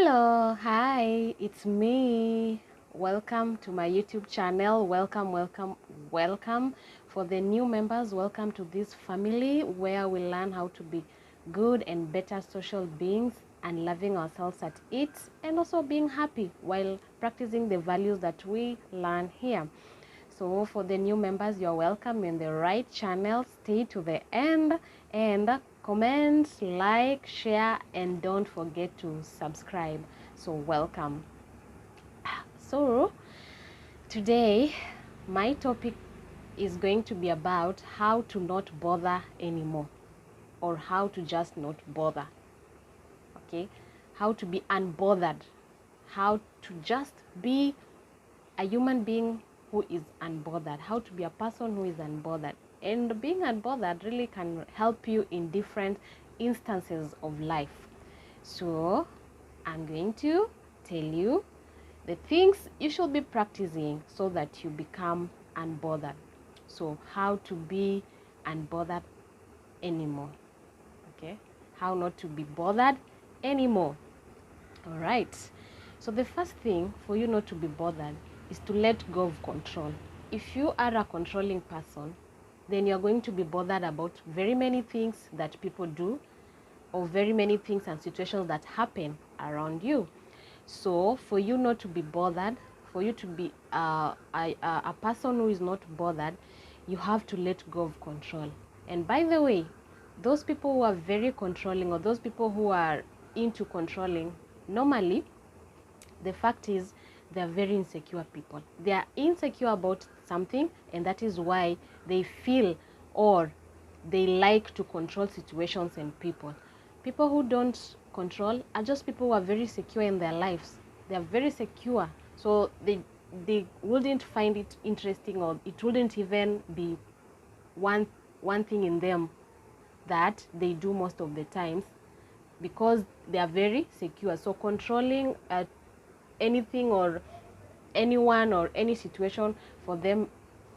Hello, hi, it's me. Welcome to my YouTube channel. Welcome. For the new members, welcome to this family where we learn how to be good and better social beings and loving ourselves at it, and also being happy while practicing the values that we learn here. So for the new members, you're welcome in the right channel. Stay to the end and comment, like, share, and don't forget to subscribe. So welcome. So today my topic is going to be about how to not bother anymore, or how to just not bother. Okay, how to be unbothered, how to just be a human being who is unbothered, how to be a person who is unbothered. And being unbothered really can help you in different instances of life. So I'm going to tell you the things you should be practicing so that you become unbothered. So how to be unbothered anymore. Okay, how not to be bothered anymore. All right, so the first thing for you not to be bothered is to let go of control. If you are a controlling person, then you're going to be bothered about very many things that people do, or very many things and situations that happen around you. So for you not to be bothered, for you to be a person who is not bothered, you have to let go of control. And by the way, those people who are very controlling, or those people who are into controlling, normally the fact is they're very insecure people. They are insecure about something, and that is why they feel, or they like to control situations and people. People who don't control are just people who are very secure in their lives. They are very secure, so they wouldn't find it interesting, or it wouldn't even be one thing in them that they do most of the times, because they are very secure. So controlling anything or anyone or any situation, for them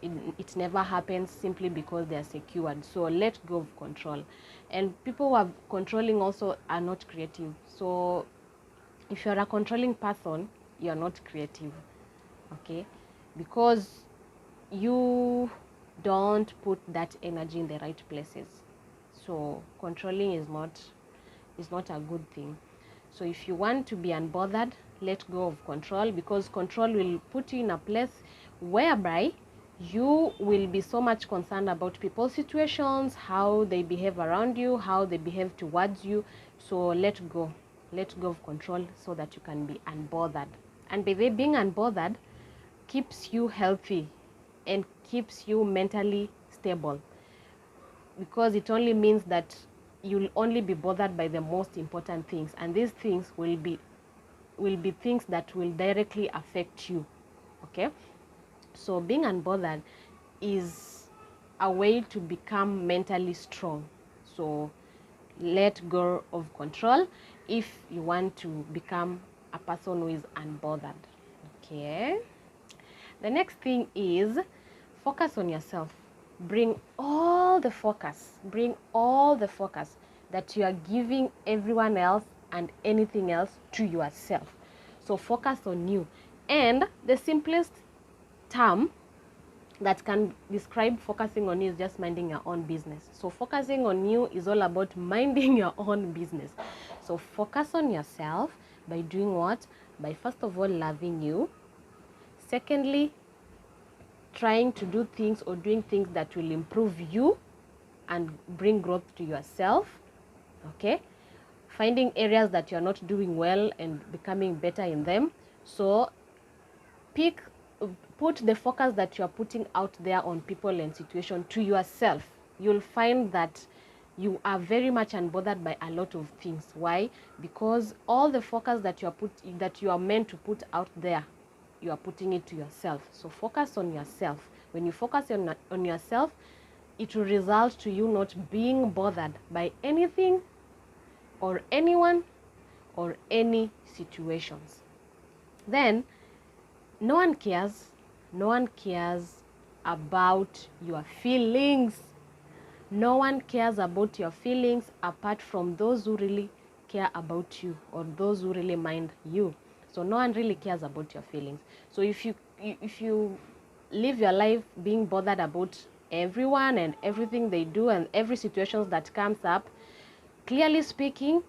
it never happens, simply because they are secured. So let go of control. And people who are controlling also are not creative. So if you're a controlling person, you're not creative. Okay, because you don't put that energy in the right places. So controlling is not a good thing. So if you want to be unbothered, let go of control, because control will put you in a place whereby you will be so much concerned about people's situations, how they behave around you, how they behave towards you. So let go of control so that you can be unbothered. And by the way, being unbothered keeps you healthy and keeps you mentally stable, because it only means that you'll only be bothered by the most important things, and these things will be things that will directly affect you. Okay, so being unbothered is a way to become mentally strong. So let go of control if you want to become a person who is unbothered. Okay, the next thing is focus on yourself. Bring all the focus that you are giving everyone else and anything else to yourself. So focus on you. And the simplest term that can describe focusing on you is just minding your own business. So focusing on you is all about minding your own business. So focus on yourself by doing what? By first of all loving you. Secondly, trying to do things or doing things that will improve you and bring growth to yourself. Okay, finding areas that you're not doing well and becoming better in them. So put the focus that you're putting out there on people and situation to yourself. You'll find that you are very much unbothered by a lot of things. Why? Because all the focus that you are meant to put out there, you are putting it to yourself. So focus on yourself. When you focus on yourself, it will result to you not being bothered by anything or anyone or any situations. Then no one cares about your feelings. No one cares about your feelings apart from those who really care about you, or those who really mind you. So no one really cares about your feelings. So if you live your life being bothered about everyone and everything they do and every situation that comes up, clearly speaking,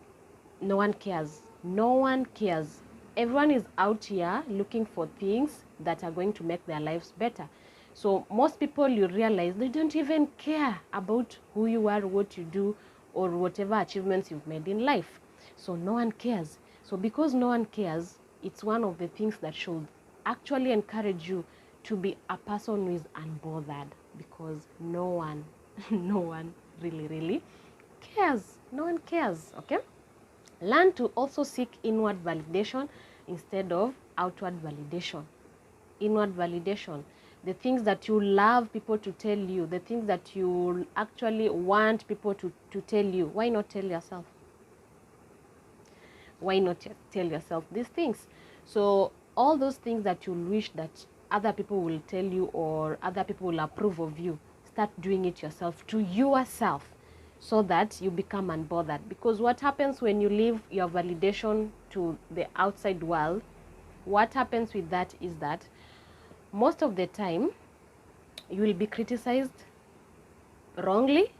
no one cares. No one cares. Everyone is out here looking for things that are going to make their lives better. So most people, you realize, they don't even care about who you are, what you do, or whatever achievements you've made in life. So no one cares. So because no one cares, it's one of the things that should actually encourage you to be a person who is unbothered, because no one, no one really cares. No one cares, okay? Learn to also seek inward validation instead of outward validation. Inward validation, the things that you love people to tell you, the things that you actually want people to tell you. Why not tell yourself? Why not tell yourself these things? So all those things that you wish that other people will tell you or other people will approve of you, start doing it yourself, to yourself, so that you become unbothered. Because what happens when you leave your validation to the outside world, what happens with that is that most of the time you will be criticized wrongly,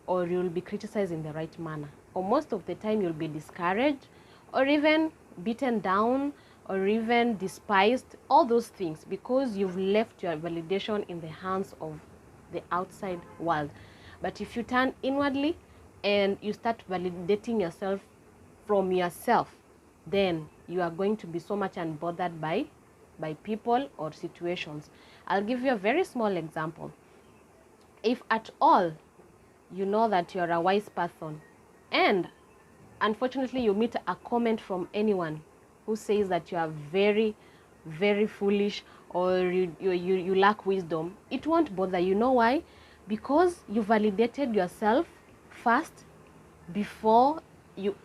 or you will be criticized in the right manner, or most of the time you'll be discouraged or even beaten down or even despised, all those things, because you've left your validation in the hands of the outside world. But if you turn inwardly and you start validating yourself from yourself, then you are going to be so much unbothered by people or situations. I'll give you a very small example. If at all you know that you're a wise person, and unfortunately you meet a comment from anyone who says that you are very foolish, or you lack wisdom, it won't bother you. Know why? Because you validated yourself first before you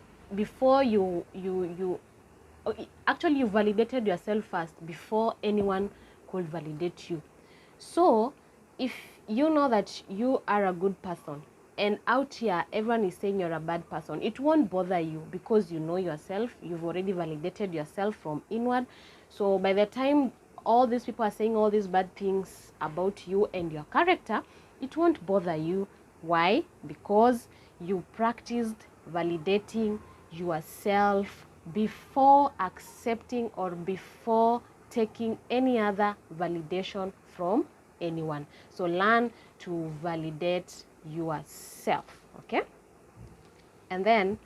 actually you validated yourself first before anyone could validate you. So if you know that you are a good person, and out here everyone is saying you're a bad person, it won't bother you, because you know yourself. You've already validated yourself from inward. So by the time all these people are saying all these bad things about you and your character, it won't bother you. Why? Because you practiced validating yourself before accepting or before taking any other validation from anyone. So learn to validate yourself, okay? And then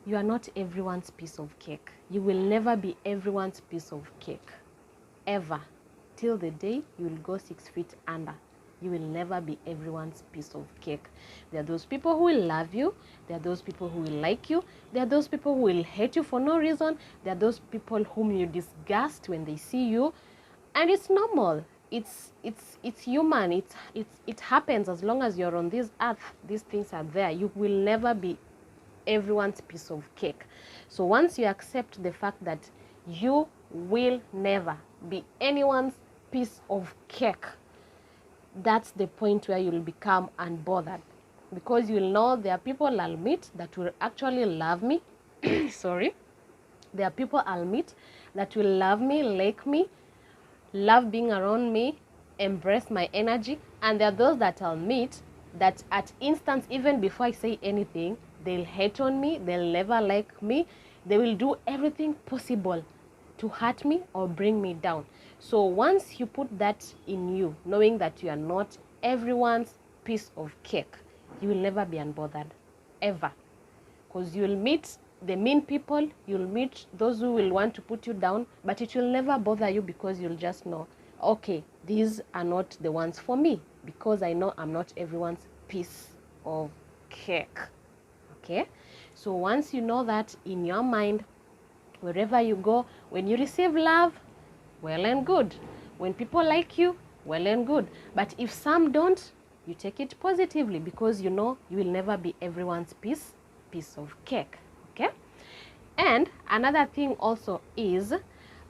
you are not everyone's piece of cake. You will never be everyone's piece of cake, ever, till the day you will go 6 feet under. You will never be everyone's piece of cake. There are those people who will love you. There are those people who will like you. There are those people who will hate you for no reason. There are those people whom you disgust when they see you. And it's normal. It's human. It happens. As long as you're on this earth, these things are there. You will never be everyone's piece of cake. So once you accept the fact that you will never be anyone's piece of cake, that's the point where you'll become unbothered, because you'll know there are people I'll meet that will actually love me. Sorry. There are people I'll meet that will love me, like me, love being around me, embrace my energy. And there are those that I'll meet that at instance, even before I say anything, they'll hate on me, they'll never like me, they will do everything possible to hurt me or bring me down. So once you put that in you, knowing that you are not everyone's piece of cake, you will never be unbothered, ever. Because you'll meet the mean people, you'll meet those who will want to put you down, but it will never bother you, because you'll just know, okay, these are not the ones for me, because I know I'm not everyone's piece of cake. Okay? So once you know that in your mind, wherever you go, when you receive love, well and good. When people like you, well and good. But if some don't, you take it positively, because you know you will never be everyone's piece of cake. Okay? And another thing also is,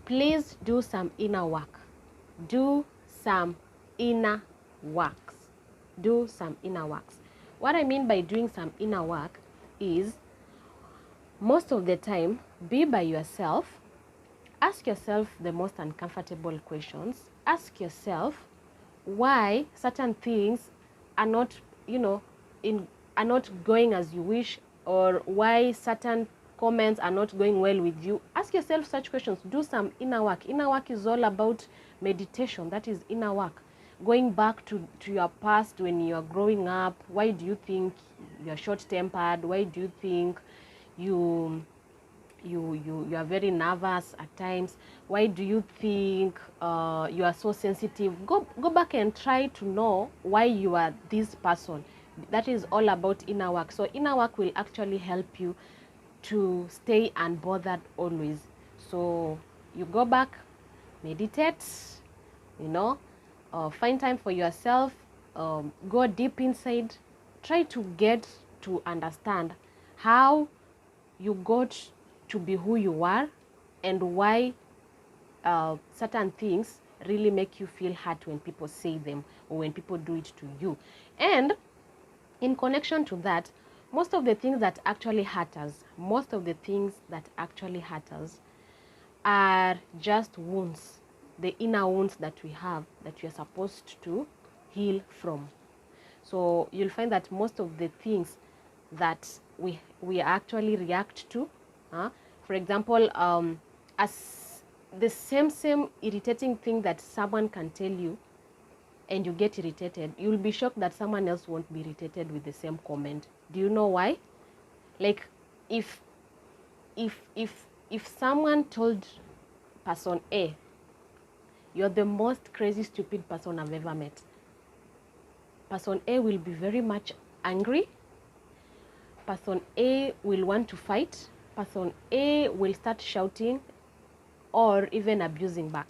please do some inner work. Do some inner works. Do some inner works. What I mean by doing some inner work is, most of the time, be by yourself. Ask yourself the most uncomfortable questions. Ask yourself why certain things are not, are not going as you wish, or why certain comments are not going well with you. Ask yourself such questions. Do some inner work. Inner work is all about meditation. That is inner work. Going back to your past when you are growing up. Why do you think you're short-tempered? Why do you think you are very nervous at times? Why do you think you are so sensitive? Go back and try to know why you are this person. That is all about inner work. So inner work will actually help you to stay unbothered always. So you go back, meditate, find time for yourself, go deep inside, try to get to understand how you got to be who you are, and why certain things really make you feel hurt when people say them, or when people do it to you. And in connection to that, most of the things that actually hurt us, are just wounds, the inner wounds that we have, that we are supposed to heal from. So you'll find that most of the things that we actually react to, for example, as the same irritating thing that someone can tell you, and you get irritated, you'll be shocked that someone else won't be irritated with the same comment. Do you know why? Like, if someone told person A, you're the most crazy stupid person I've ever met, person A will be very much angry. Person A will want to fight. Person A will start shouting or even abusing back.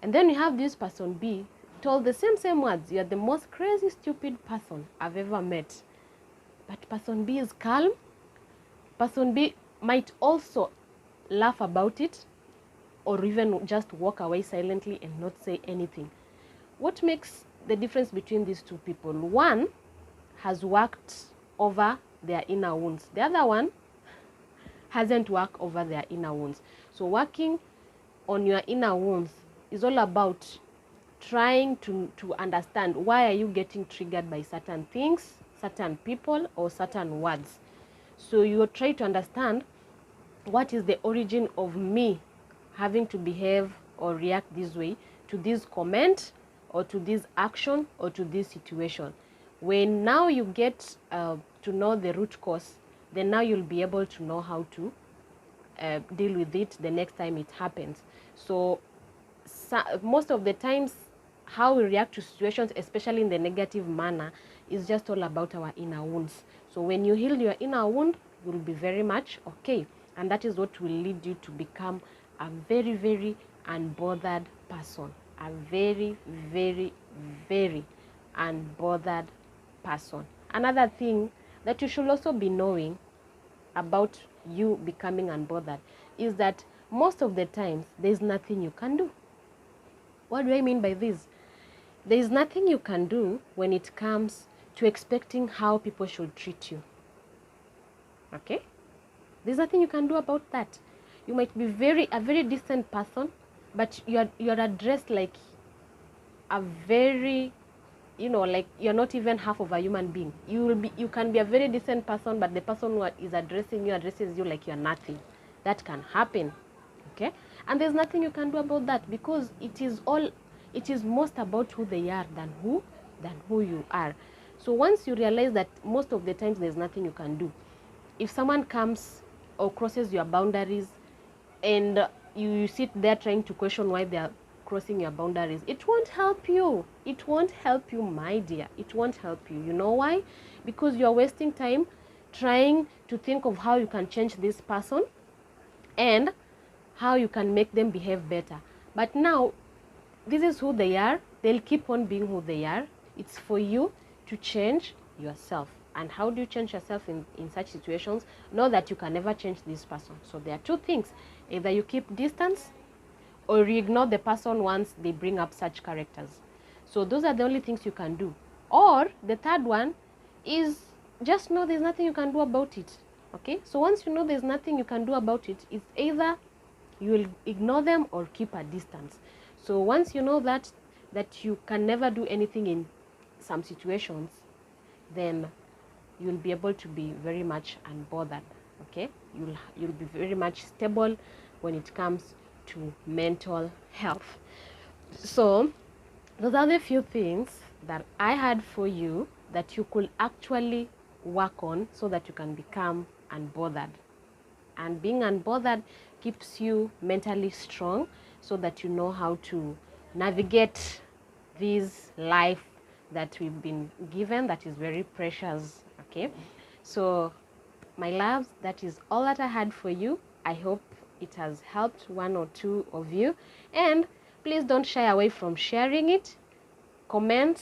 And then you have this person B told the same words, you're the most crazy stupid person I've ever met. But person B is calm. Person B might also laugh about it, or even just walk away silently and not say anything. What makes the difference between these two people? One has worked over their inner wounds. The other one hasn't worked over their inner wounds. So working on your inner wounds is all about trying to understand, why are you getting triggered by certain things, certain people, or certain words. So you try to understand, what is the origin of me having to behave or react this way to this comment, or to this action, or to this situation. When now you get to know the root cause, then now you'll be able to know how to deal with it the next time it happens. So most of the times, how we react to situations, especially in the negative manner, is just all about our inner wounds. So when you heal your inner wound, you'll be very much okay. And that is what will lead you to become a very, very unbothered person. A very, very, very unbothered person. Another thing that you should also be knowing about you becoming unbothered is that most of the times, there's nothing you can do. What do I mean by this? There is nothing you can do when it comes to expecting how people should treat you. Okay? There's nothing you can do about that. You might be a very decent person, but you're addressed like a very, like you're not even half of a human being. You can be a very decent person, but the person who is addresses you like you're nothing. That can happen. Okay? And there's nothing you can do about that, because it is most about who they are than who you are. So once you realize that most of the times there's nothing you can do, if someone comes or crosses your boundaries and you sit there trying to question why they are crossing your boundaries, it won't help you. It won't help you, my dear. It won't help you. You know why? Because you're wasting time trying to think of how you can change this person and how you can make them behave better. But now, this is who they are. They'll keep on being who they are. It's for you to change yourself. And how do you change yourself in such situations? Know that you can never change this person. So there are two things. Either you keep distance, or you ignore the person once they bring up such characters. So those are the only things you can do. Or the third one, is just know there's nothing you can do about it. Okay, so once you know there's nothing you can do about it, it's either you will ignore them or keep a distance. So once you know that you can never do anything in some situations, then you'll be able to be very much unbothered. Okay, you'll be very much stable when it comes to mental health. So those are the few things that I had for you that you could actually work on so that you can become unbothered. And being unbothered keeps you mentally strong so that you know how to navigate this life that we've been given, that is very precious. Okay, so my loves, that is all that I had for you. I hope it has helped one or two of you, and please don't shy away from sharing it. Comment,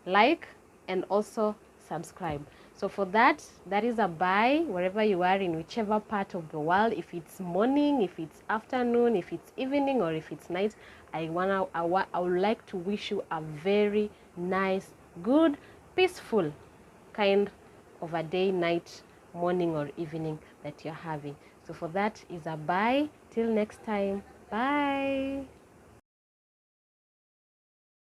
like, and also subscribe. So for that is a bye wherever you are, in whichever part of the world. If it's morning, if it's afternoon, if it's evening, or if it's night, I would like to wish you a very nice, good, peaceful kind of a day, night, morning, or evening that you're having. So for that is a bye. Till next time. Bye.